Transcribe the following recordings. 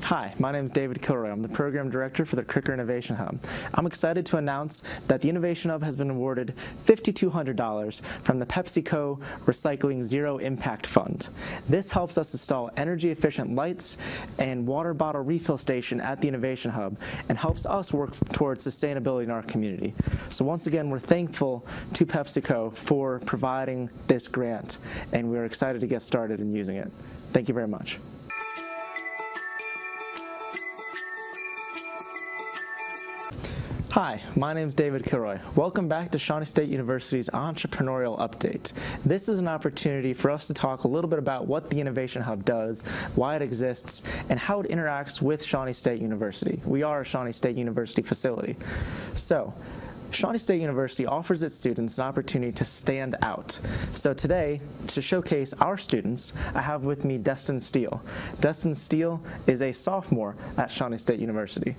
Hi, my name is David Kilroy. I'm the Program Director for the Kricker Innovation Hub. I'm excited to announce that the Innovation Hub has been awarded $5,200 from the PepsiCo Recycling Zero Impact Fund. This helps us install energy-efficient lights and water bottle refill station at the Innovation Hub and helps us work towards sustainability in our community. So once again, we're thankful to PepsiCo for providing this grant, and we're excited to get started in using it. Thank you very much. Hi, my name is David Kilroy. Welcome back to Shawnee State University's Entrepreneurial Update. This is an opportunity for us to talk a little bit about what the Innovation Hub does, why it exists, and how it interacts with Shawnee State University. We are a Shawnee State University facility. So, Shawnee State University offers its students an opportunity to stand out. So today, to showcase our students, I have with me Destin Steele. Destin Steele is a sophomore at Shawnee State University.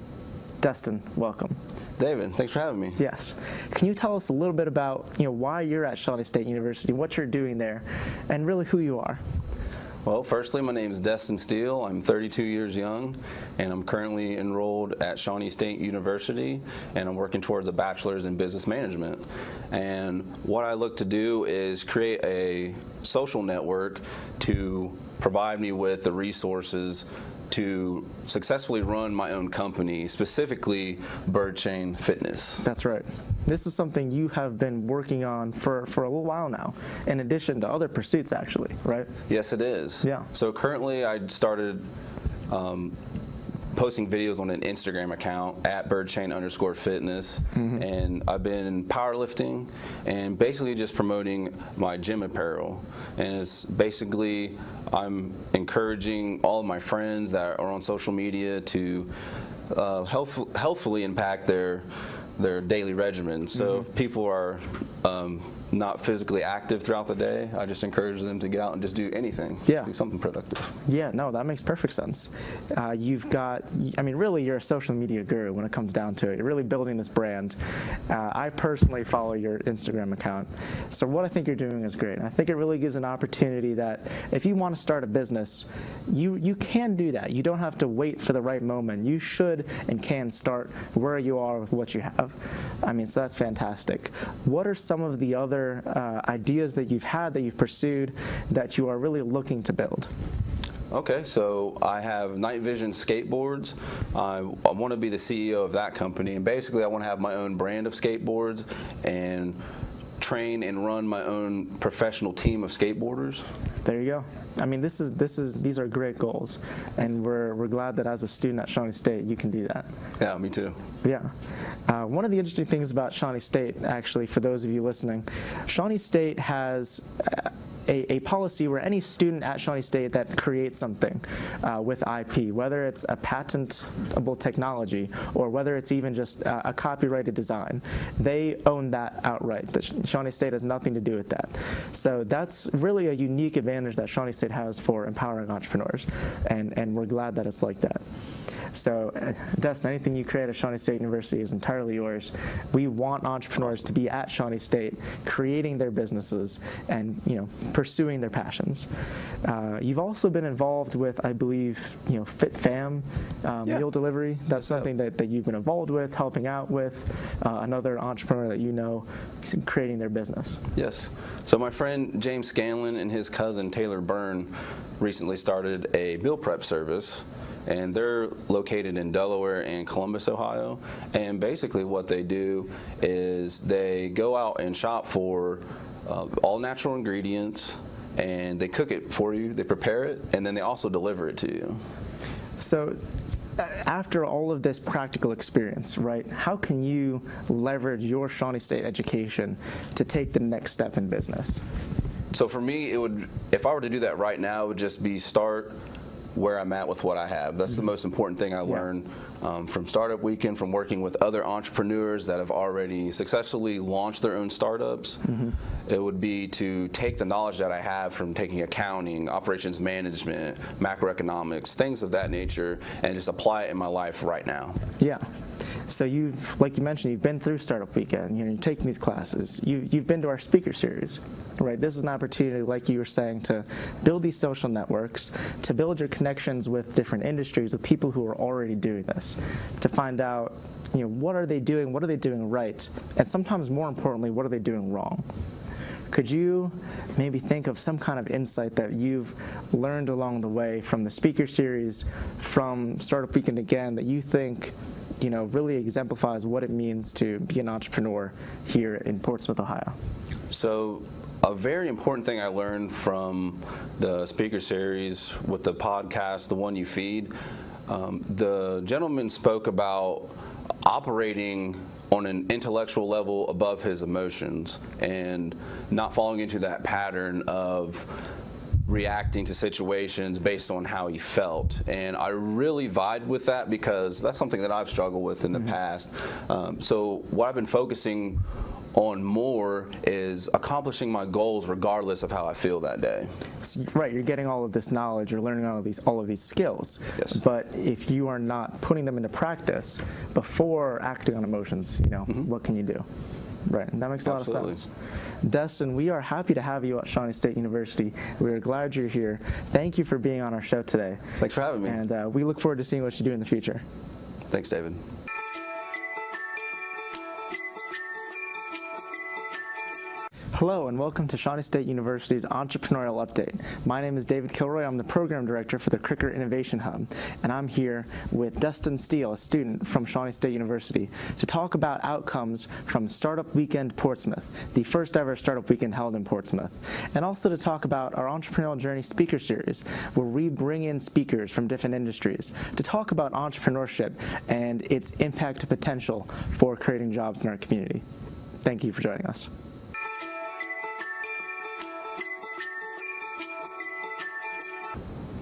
Destin, welcome. David, thanks for having me. Yes. Can you tell us a little bit about why you're at Shawnee State University, what you're doing there, and really who you are? Well, firstly, my name is Destin Steele. I'm 32 years young, and I'm currently enrolled at Shawnee State University, and I'm working towards a bachelor's in business management. And what I look to do is create a social network to provide me with the resources to successfully run my own company, specifically Bird Chain Fitness. That's right. This is something you have been working on for a little while now, in addition to other pursuits actually, right? Yes, it is. Yeah. So currently I started posting videos on an Instagram account at birdchain_fitness, and I've been powerlifting and basically just promoting my gym apparel. And it's basically, I'm encouraging all of my friends that are on social media to healthfully impact their daily regimen. So if people are not physically active throughout the day, I just encourage them to get out and just do anything. Yeah. Do something productive. Yeah, no, that makes perfect sense. You've got, really you're a social media guru when it comes down to it. You're really building this brand. I personally follow your Instagram account. So what I think you're doing is great. And I think it really gives an opportunity that if you want to start a business, you can do that. You don't have to wait for the right moment. You should and can start where you are with what you have. So that's fantastic. What are some of the other ideas that you've had, that you've pursued, that you are really looking to build? Okay, so I have Night Vision skateboards. I want to be the CEO of that company, and basically I want to have my own brand of skateboards and train and run my own professional team of skateboarders. There you go. These are great goals, and we're glad that as a student at Shawnee State you can do that. Yeah, me too. Yeah. One of the interesting things about Shawnee State, actually, for those of you listening, Shawnee State has a policy where any student at Shawnee State that creates something with IP, whether it's a patentable technology or whether it's even just a copyrighted design, they own that outright. Shawnee State has nothing to do with that. So that's really a unique advantage that Shawnee State has for empowering entrepreneurs, and we're glad that it's like that. So, Destin, anything you create at Shawnee State University is entirely yours. We want entrepreneurs to be at Shawnee State, creating their businesses and pursuing their passions. You've also been involved with, I believe, FitFam meal delivery. That's something that you've been involved with, helping out with another entrepreneur that you know creating their business. Yes. So my friend James Scanlon and his cousin Taylor Byrne recently started a meal prep service, and they're located in Delaware and Columbus, Ohio. And basically what they do is they go out and shop for all natural ingredients, and they cook it for you, they prepare it, and then they also deliver it to you. So after all of this practical experience, right, how can you leverage your Shawnee State education to take the next step in business? So for me, if I were to do that right now, it would just be start where I'm at with what I have. That's the most important thing I learned from Startup Weekend, from working with other entrepreneurs that have already successfully launched their own startups. It would be to take the knowledge that I have from taking accounting, operations management, macroeconomics, things of that nature, and just apply it in my life right now. Yeah. So like you mentioned, you've been through Startup Weekend. You're taking these classes. You've been to our speaker series, right? This is an opportunity, like you were saying, to build these social networks, to build your connections with different industries, with people who are already doing this, to find out, what are they doing right, and sometimes more importantly, what are they doing wrong. Could you maybe think of some kind of insight that you've learned along the way from the speaker series, from Startup Weekend again, that you think really exemplifies what it means to be an entrepreneur here in Portsmouth, Ohio? So a very important thing I learned from the speaker series with the podcast, the one you feed, the gentleman spoke about operating on an intellectual level above his emotions and not falling into that pattern of reacting to situations based on how he felt. And I really vibe with that because that's something that I've struggled with in the past. So what I've been focusing on more is accomplishing my goals regardless of how I feel that day. Right, you're getting all of this knowledge, you're learning all of these skills. Yes. But if you are not putting them into practice before acting on emotions, what can you do? Right, and that makes a lot of sense. Destin, we are happy to have you at Shawnee State University. We are glad you're here. Thank you for being on our show today. Thanks for having me. And we look forward to seeing what you do in the future. Thanks, David. Hello and welcome to Shawnee State University's Entrepreneurial Update. My name is David Kilroy. I'm the program director for the Kricker Innovation Hub, and I'm here with Destin Steele, a student from Shawnee State University, to talk about outcomes from Startup Weekend Portsmouth, the first ever Startup Weekend held in Portsmouth, and also to talk about our Entrepreneurial Journey speaker series, where we bring in speakers from different industries to talk about entrepreneurship and its impact to potential for creating jobs in our community. Thank you for joining us.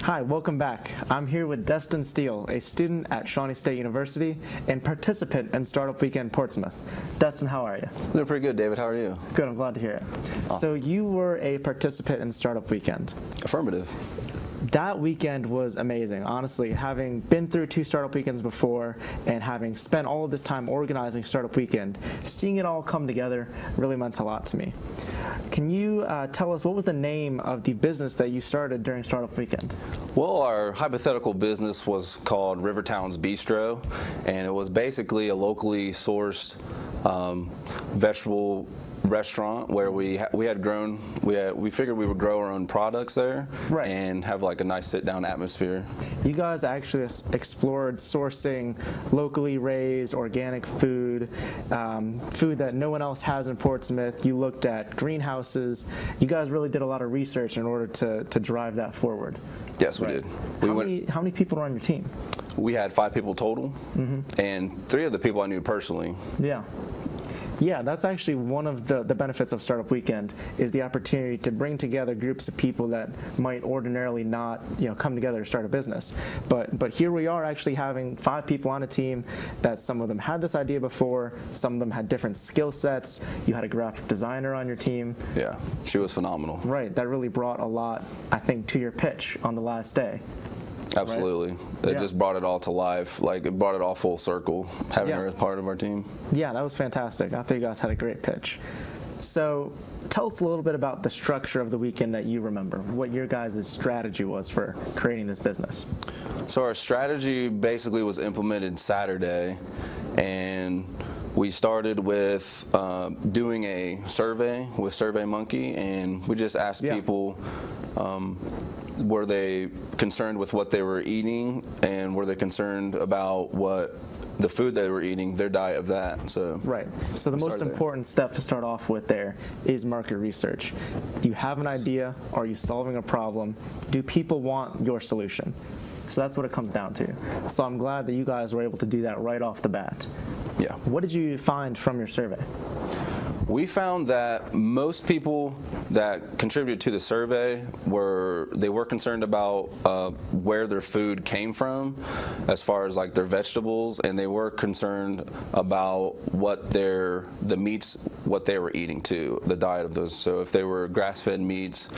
Hi, welcome back. I'm here with Destin Steele, a student at Shawnee State University and participant in Startup Weekend Portsmouth. Destin, how are you? Doing pretty good, David. How are you? Good, I'm glad to hear it. Awesome. So you were a participant in Startup Weekend. Affirmative. That weekend was amazing, honestly. Having been through 2 Startup Weekends before and having spent all of this time organizing Startup Weekend, seeing it all come together really meant a lot to me. Can you tell us what was the name of the business that you started during Startup Weekend? Well, our hypothetical business was called Rivertown's Bistro, and it was basically a locally sourced vegetable restaurant where we figured we would grow our own products there, right, and have like a nice sit-down atmosphere. You guys actually explored sourcing locally raised organic food, food that no one else has in Portsmouth. You looked at greenhouses. You guys really did a lot of research in order to drive that forward. Yes, we did. How many people were on your team? We had 5 people total, and 3 of the people I knew personally. Yeah, that's actually one of the benefits of Startup Weekend, is the opportunity to bring together groups of people that might ordinarily not, come together to start a business. But here we are actually having 5 people on a team that some of them had this idea before, some of them had different skill sets. You had a graphic designer on your team. Yeah, she was phenomenal. Right, that really brought a lot, I think, to your pitch on the last day. Absolutely. Right? It just brought it all to life. Like, it brought it all full circle, having her as part of our team. Yeah, that was fantastic. I think you guys had a great pitch. So tell us a little bit about the structure of the weekend that you remember, what your guys' strategy was for creating this business. So our strategy basically was implemented Saturday, and we started with doing a survey with SurveyMonkey, and we just asked people, were they concerned with what they were eating, and were they concerned about what the food they were eating, their diet of that. So right. So the most important step to start off with there is market research. Do you have an idea? Are you solving a problem? Do people want your solution? So that's what it comes down to. So I'm glad that you guys were able to do that right off the bat. Yeah. What did you find from your survey? We found that most people that contributed to the survey were concerned about where their food came from, as far as like their vegetables, and they were concerned about what the meats, what they were eating too, the diet of those. So if they were grass-fed meats,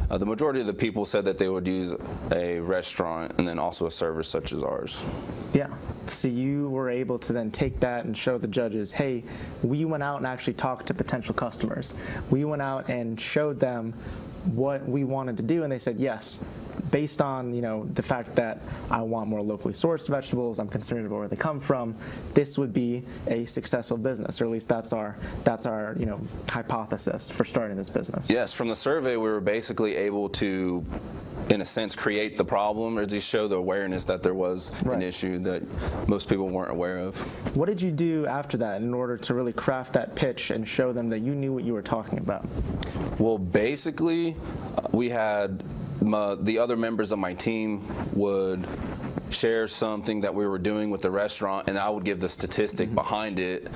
the majority of the people said that they would use a restaurant and then also a service such as ours. Yeah. So you were able to then take that and show the judges, hey, we went out and actually talked to potential customers. We went out and showed them what we wanted to do, and they said yes. Based on the fact that I want more locally sourced vegetables, I'm concerned about where they come from, this would be a successful business, or at least that's our hypothesis for starting this business. Yes, from the survey we were basically able to, in a sense, create the problem, or just show the awareness that there was an issue that most people weren't aware of. What did you do after that in order to really craft that pitch and show them that you knew what you were talking about? Well, basically, we had the other members of my team would share something that we were doing with the restaurant, and I would give the statistic behind it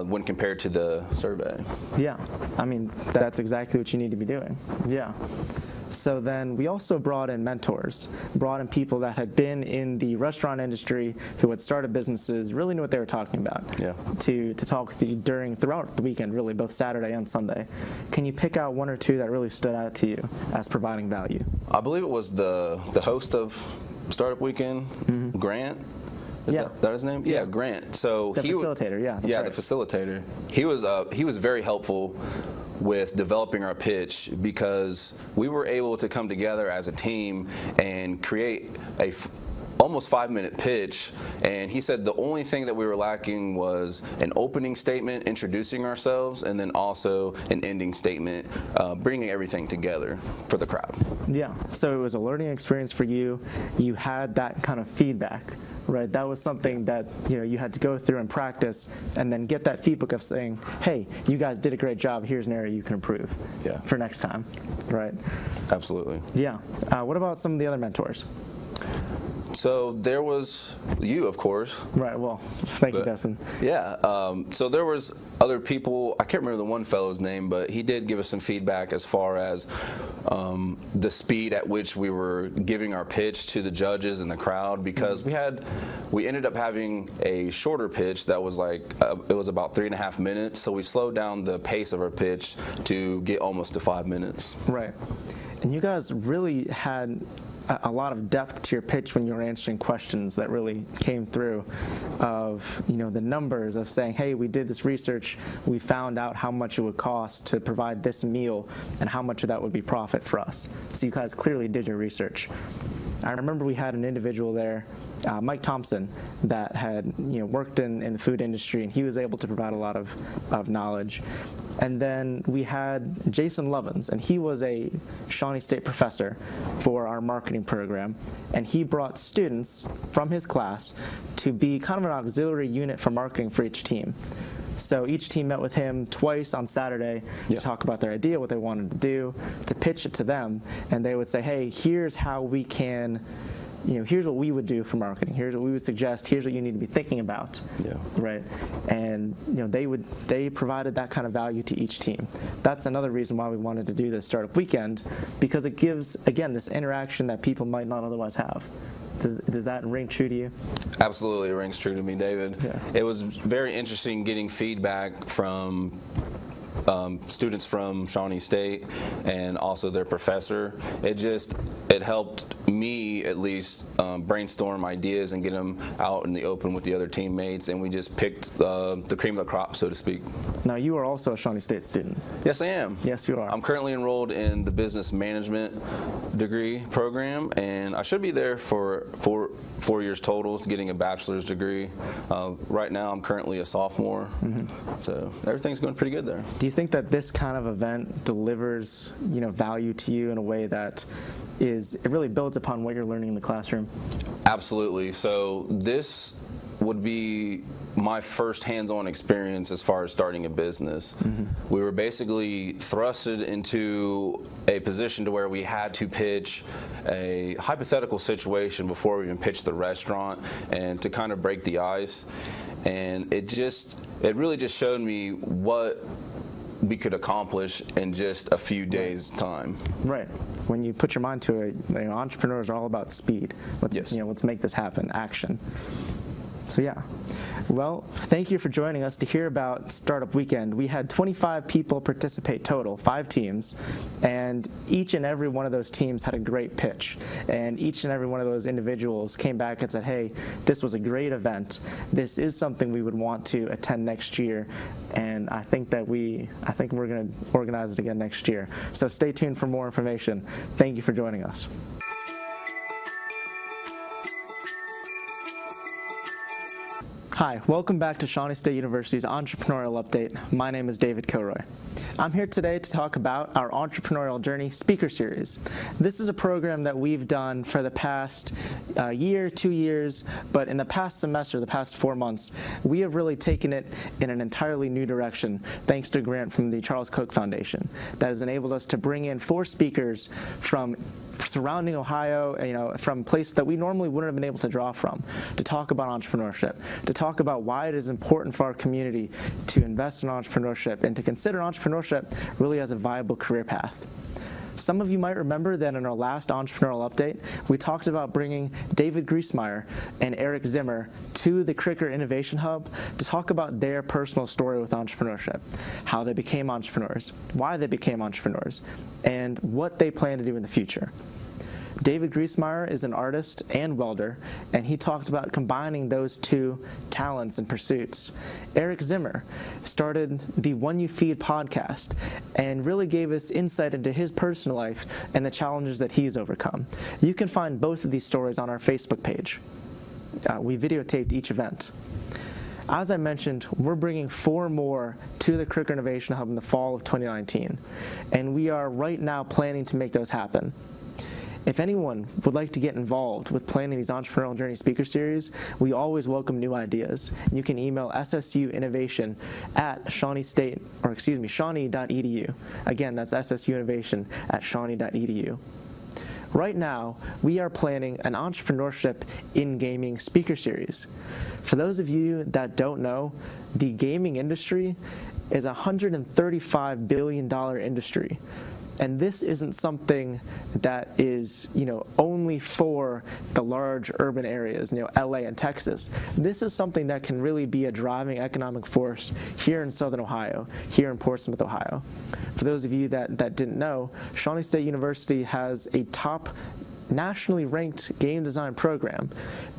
when compared to the survey. Yeah, I mean, that's exactly what you need to be doing. Yeah. So then we also brought in mentors, brought in people that had been in the restaurant industry, who had started businesses, really knew what they were talking about, to talk with you throughout the weekend, really, both Saturday and Sunday. Can you pick out one or two that really stood out to you as providing value? I believe it was the host of Startup Weekend, Grant. Is that his name? Yeah, Grant. So the facilitator, the facilitator. He was very helpful with developing our pitch, because we were able to come together as a team and create a almost 5-minute pitch, and he said the only thing that we were lacking was an opening statement introducing ourselves, and then also an ending statement bringing everything together for the crowd. Yeah, so it was a learning experience for you. You had that kind of feedback, right? That was something that you had to go through and practice, and then get that feedback of saying, hey, you guys did a great job, here's an area you can improve for next time, right? Absolutely. Yeah. What about some of the other mentors? So there was you, of course. Right, well, thank you, Destin. Yeah, so there was other people. I can't remember the one fellow's name, but he did give us some feedback as far as the speed at which we were giving our pitch to the judges and the crowd, because we ended up having a shorter pitch that was it was about 3.5 minutes, so we slowed down the pace of our pitch to get almost to 5 minutes. Right, and you guys really had a lot of depth to your pitch when you were answering questions that really came through of the numbers of saying, hey, we did this research, we found out how much it would cost to provide this meal and how much of that would be profit for us. So you guys clearly did your research. I remember we had an individual there, Mike Thompson, that had worked in the food industry, and he was able to provide a lot of knowledge. And then we had Jason Lovins, and he was a Shawnee State professor for our marketing program, and he brought students from his class to be kind of an auxiliary unit for marketing for each team. So each team met with him twice on Saturday to talk about their idea, what they wanted to do, to pitch it to them, and they would say, hey, here's how we can, here's what we would do for marketing, here's what we would suggest, here's what you need to be thinking about, right? And they provided that kind of value to each team. That's another reason why we wanted to do this Startup Weekend, because it gives, again, this interaction that people might not otherwise have. Does that ring true to you? Absolutely, it rings true to me, David. Yeah. It was very interesting getting feedback from students from Shawnee State and also their professor. It helped me at least brainstorm ideas and get them out in the open with the other teammates, and we just picked the cream of the crop, so to speak. Now, you are also a Shawnee State student. Yes, I am. Yes, you are. I'm currently enrolled in the business management degree program, and I should be there for 4 years total, getting a bachelor's degree. Right now, I'm currently a sophomore, so everything's going pretty good there. Do you think that this kind of event delivers, value to you in a way that it really builds upon what you're learning in the classroom? Absolutely. So this would be my first hands-on experience as far as starting a business. We were basically thrusted into a position to where we had to pitch a hypothetical situation before we even pitched the restaurant, and to kind of break the ice. And it really just showed me what we could accomplish in just a few days' time. Right. When you put your mind to it, entrepreneurs are all about speed. Let's make this happen, action. So yeah. Well, thank you for joining us to hear about Startup Weekend. We had 25 people participate total, 5 teams, and each and every one of those teams had a great pitch. And each and every one of those individuals came back and said, hey, this was a great event. This is something we would want to attend next year. And I think we're going to organize it again next year. So stay tuned for more information. Thank you for joining us. Hi, welcome back to Shawnee State University's Entrepreneurial Update. My name is David Kilroy. I'm here today to talk about our Entrepreneurial Journey Speaker Series. This is a program that we've done for the past year, 2 years, but in the past semester, the past 4 months, we have really taken it in an entirely new direction thanks to a grant from the Charles Koch Foundation that has enabled us to bring in 4 speakers from surrounding Ohio, from places that we normally wouldn't have been able to draw from, to talk about entrepreneurship, to talk about why it is important for our community to invest in entrepreneurship and to consider entrepreneurship really as a viable career path. Some of you might remember that in our last Entrepreneurial Update, we talked about bringing David Griesmeyer and Eric Zimmer to the Kricker Innovation Hub to talk about their personal story with entrepreneurship, how they became entrepreneurs, why they became entrepreneurs, and what they plan to do in the future. David Griesmeyer is an artist and welder, and he talked about combining those 2 talents and pursuits. Eric Zimmer started the One You Feed podcast and really gave us insight into his personal life and the challenges that he's overcome. You can find both of these stories on our Facebook page. We videotaped each event. As I mentioned, we're bringing 4 more to the Kricker Innovation Hub in the fall of 2019, and we are right now planning to make those happen. If anyone would like to get involved with planning these Entrepreneurial Journey Speaker Series, we always welcome new ideas. You can email SSUinnovation at Shawnee.edu. Again, that's SSUinnovation at Shawnee.edu. Right now, we are planning an Entrepreneurship in Gaming Speaker Series. For those of you that don't know, the gaming industry is a $135 billion industry. And this isn't something that is, only for the large urban areas, LA and Texas. This is something that can really be a driving economic force here in Southern Ohio, here in Portsmouth, Ohio. For those of you that didn't know, Shawnee State University has a top nationally ranked game design program,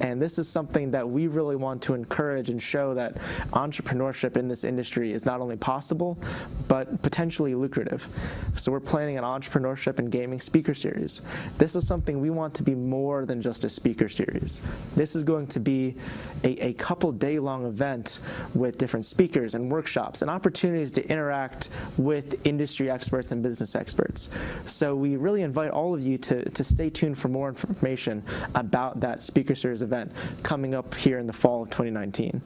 and this is something that we really want to encourage and show that entrepreneurship in this industry is not only possible but potentially lucrative. So we're planning an Entrepreneurship and Gaming Speaker Series. This is something we want to be more than just a speaker series. This is going to be a couple day-long event with different speakers and workshops and opportunities to interact with industry experts and business experts. So we really invite all of you to stay tuned for more information about that Speaker Series event coming up here in the fall of 2019.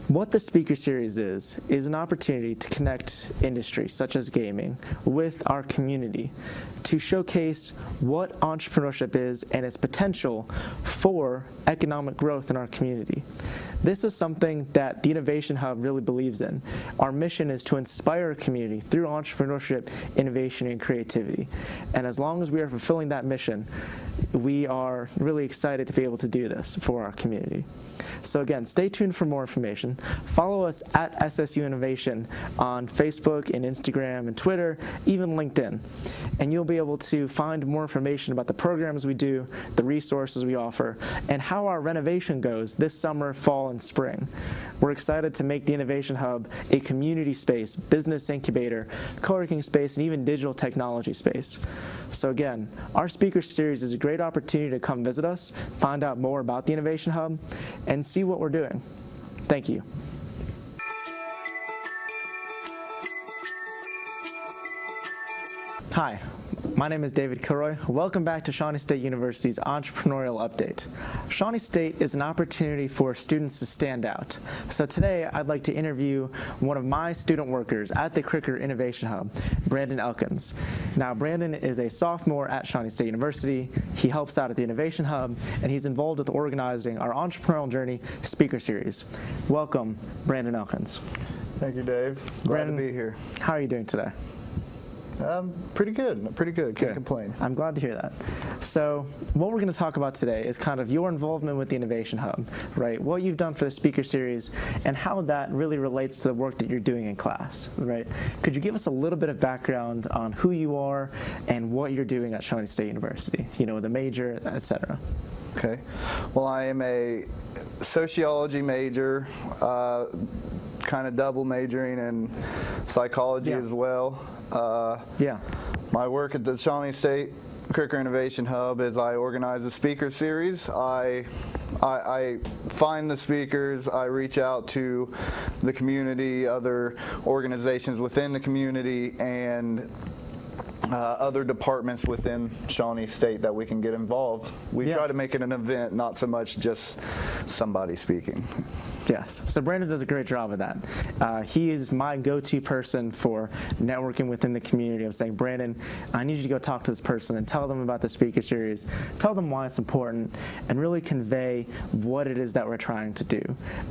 What the Speaker Series is an opportunity to connect industries such as gaming with our community to showcase what entrepreneurship is and its potential for economic growth in our community. This is something that the Innovation Hub really believes in. Our mission is to inspire our community through entrepreneurship, innovation, and creativity. And as long as we are fulfilling that mission, we are really excited to be able to do this for our community. So again, stay tuned for more information. Follow us at SSU Innovation on Facebook and Instagram and Twitter, even LinkedIn. And you'll be able to find more information about the programs we do, the resources we offer, and how our renovation goes this summer, fall, and spring. We're excited to make the Innovation Hub a community space, business incubator, co-working space, and even digital technology space. So again, our speaker series is a great opportunity to come visit us, find out more about the Innovation Hub, and see what we're doing. Thank you. Hi, my name is David Kilroy. Welcome back to Shawnee State University's Entrepreneurial Update. Shawnee State is an opportunity for students to stand out. So today I'd like to interview one of my student workers at the Kricker Innovation Hub, Brandon Elkins. Now Brandon is a sophomore at Shawnee State University. He helps out at the Innovation Hub, and he's involved with organizing our Entrepreneurial Journey Speaker Series. Welcome, Brandon Elkins. Thank you, Dave. Glad to be here. How are you doing today? Pretty good. Can't complain. I'm glad to hear that. So what we're going to talk about today is kind of your involvement with the Innovation Hub, right? What you've done for the speaker series and how that really relates to the work that you're doing in class, right? Could you give us a little bit of background on who you are and what you're doing at Shawnee State University, the major, etc.? Okay. Well, I am a sociology major, kind of double majoring in psychology as well. My work at the Shawnee State Kricker Innovation Hub is I organize the speaker series. I find the speakers, I reach out to the community, other organizations within the community, and other departments within Shawnee State that we can get involved. We try to make it an event, not so much just somebody speaking. Yes. So Brandon does a great job of that. He is my go-to person for networking within the community. I'm saying, Brandon, I need you to go talk to this person and tell them about the speaker series, tell them why it's important, and really convey what it is that we're trying to do.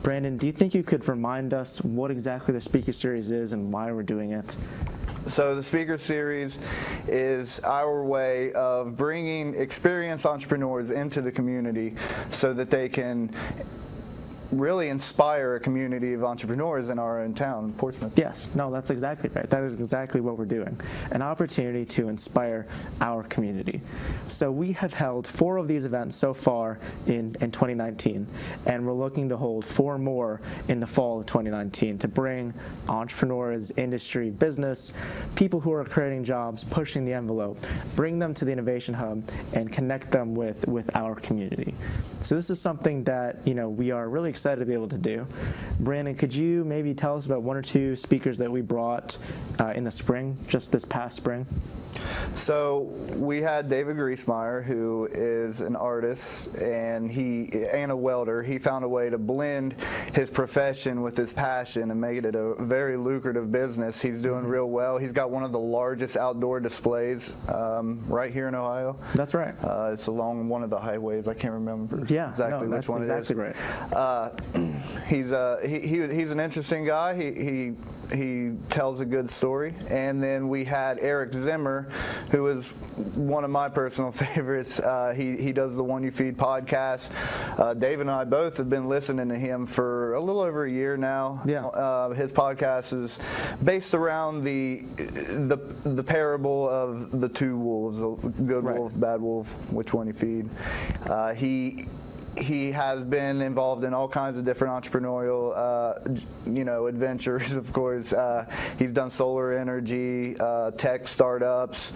Brandon, do you think you could remind us what exactly the speaker series is and why we're doing it? So the speaker series is our way of bringing experienced entrepreneurs into the community so that they can really inspire a community of entrepreneurs in our own town, Portsmouth. Yes, no, that's exactly right. That is exactly what we're doing. An opportunity to inspire our community. So we have held 4 of these events so far in 2019, and we're looking to hold 4 more in the fall of 2019 to bring entrepreneurs, industry, business, people who are creating jobs, pushing the envelope, bring them to the Innovation Hub and connect them with our community. So this is something that we are really excited to be able to do. Brandon, could you maybe tell us about 1 or 2 speakers that we brought in the spring, just this past spring? So we had David Griesmeyer, who is an artist and a welder. He found a way to blend his profession with his passion and made it a very lucrative business. He's doing real well. He's got one of the largest outdoor displays right here in Ohio. That's right. It's along one of the highways. I can't remember exactly which one exactly it is. Right. He's an interesting guy. He tells a good story. And then we had Eric Zimmer, who is one of my personal favorites. He does the One You Feed podcast. Dave and I both have been listening to him for a little over a year now. Yeah. His podcast is based around the parable of the 2 wolves, the good wolf, bad wolf, which one you feed. He has been involved in all kinds of different entrepreneurial, adventures. Of course, he's done solar energy, tech startups.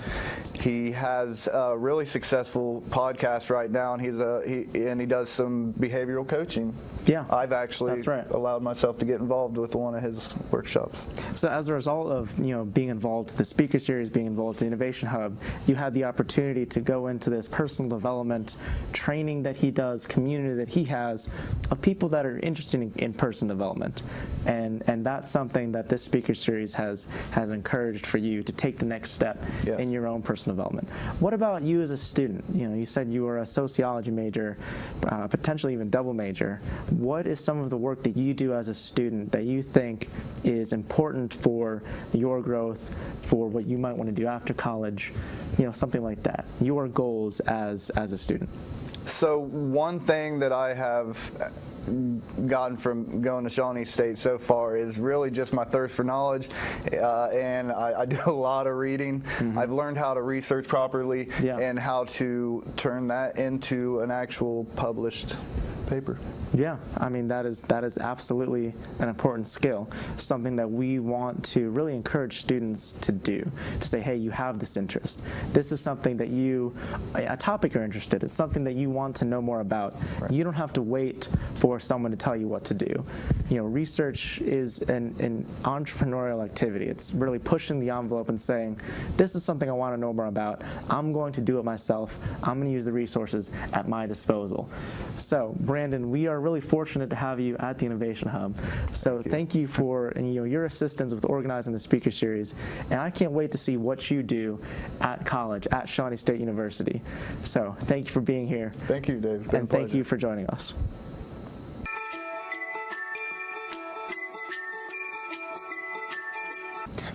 He has a really successful podcast right now, and he does some behavioral coaching. Yeah, I've actually that's right. allowed myself to get involved with one of his workshops. So as a result of being involved with the speaker series, being involved in the Innovation Hub, you had the opportunity to go into this personal development training that he does, community that he has of people that are interested in personal development, and that's something that this speaker series has encouraged for you to take the next step in your own personal development. What about you as a student? You said you were a sociology major, potentially even double major. What is some of the work that you do as a student that you think is important for your growth, for what you might want to do after college, something like that, your goals as a student? So one thing that I have gotten from going to Shawnee State so far is really just my thirst for knowledge, and I do a lot of reading. I've learned how to research properly and how to turn that into an actual published paper. Yeah, I mean, that is absolutely an important skill, something that we want to really encourage students to do, to say, hey, you have this interest. This is something that a topic you're interested in, it's something that you want to know more about. Right. You don't have to wait for someone to tell you what to do. Research is an entrepreneurial activity. It's really pushing the envelope and saying, this is something I want to know more about. I'm going to do it myself. I'm going to use the resources at my disposal. So, Brandon, we are really fortunate to have you at the Innovation Hub. So thank you for your assistance with organizing the speaker series, and I can't wait to see what you do at college at Shawnee State University. So thank you for being here. Thank you, Dave. And thank you for joining us.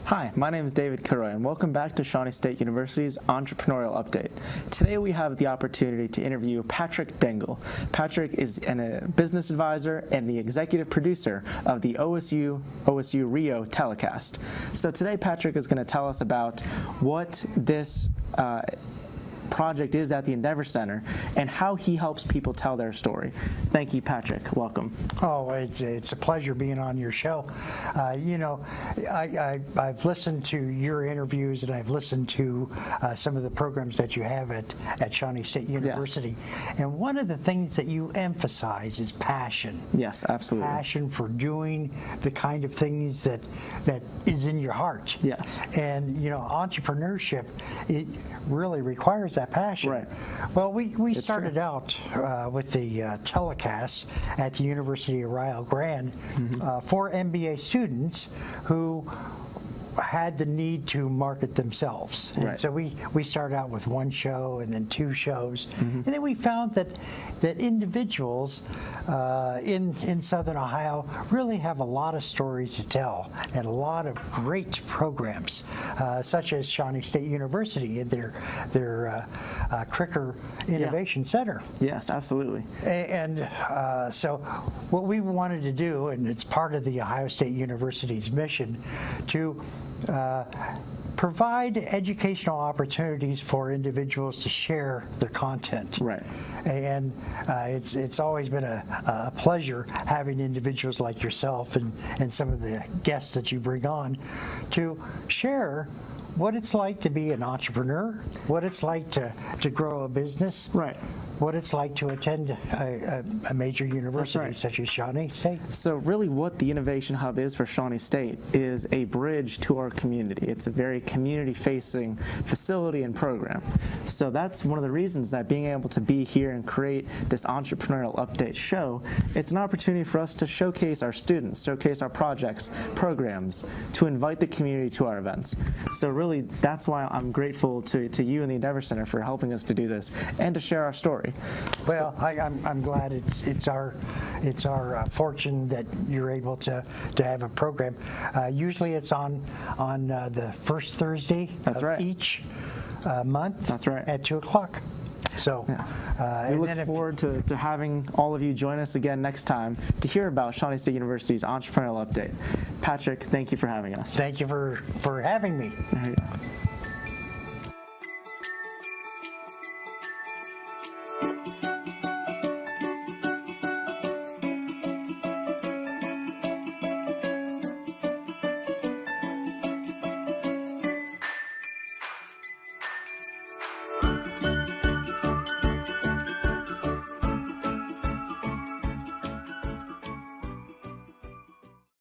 Hi, my name is David Kilroy, and welcome back to Shawnee State University's Entrepreneurial Update. Today we have the opportunity to interview Patrick Dengel. Patrick is a business advisor and the executive producer of the OSU-RIO telecast. So today Patrick is going to tell us about what this project is at the Endeavor Center and how he helps people tell their story. Thank you, Patrick. Welcome. Oh, it's a pleasure being on your show. I've listened to your interviews and I've listened to some of the programs that you have at Shawnee State University. Yes. And one of the things that you emphasize is passion. Yes, absolutely. Passion for doing the kind of things that is in your heart. Yes. And, entrepreneurship, it really requires that passion. Right. Well, we started out with the telecast at the University-RIO Grand for MBA students who had the need to market themselves. And so we started out with one show and then two shows. And then we found that individuals in Southern Ohio really have a lot of stories to tell and a lot of great programs, such as Shawnee State University and their Kricker Innovation Center. Yes, absolutely. And so what we wanted to do, and it's part of the Ohio State University's mission, to provide educational opportunities for individuals to share their content. Right. And it's always been a pleasure having individuals like yourself and some of the guests that you bring on to share what it's like to be an entrepreneur, what it's like to grow a business, right, what it's like to attend a major university such as Shawnee State. So really what the Innovation Hub is for Shawnee State is a bridge to our community. It's a very community-facing facility and program. So that's one of the reasons that being able to be here and create this Entrepreneurial Update show, it's an opportunity for us to showcase our students, showcase our projects, programs, to invite the community to our events. So really, that's why I'm grateful to you and the Endeavor Center for helping us to do this and to share our story. Well, I'm glad it's our fortune that you're able to have a program. Usually it's on the first Thursday of each month. That's right. At 2:00. So we look forward to having all of you join us again next time to hear about Shawnee State University's Entrepreneurial Update. Patrick, thank you for having us. Thank you for having me. There you go.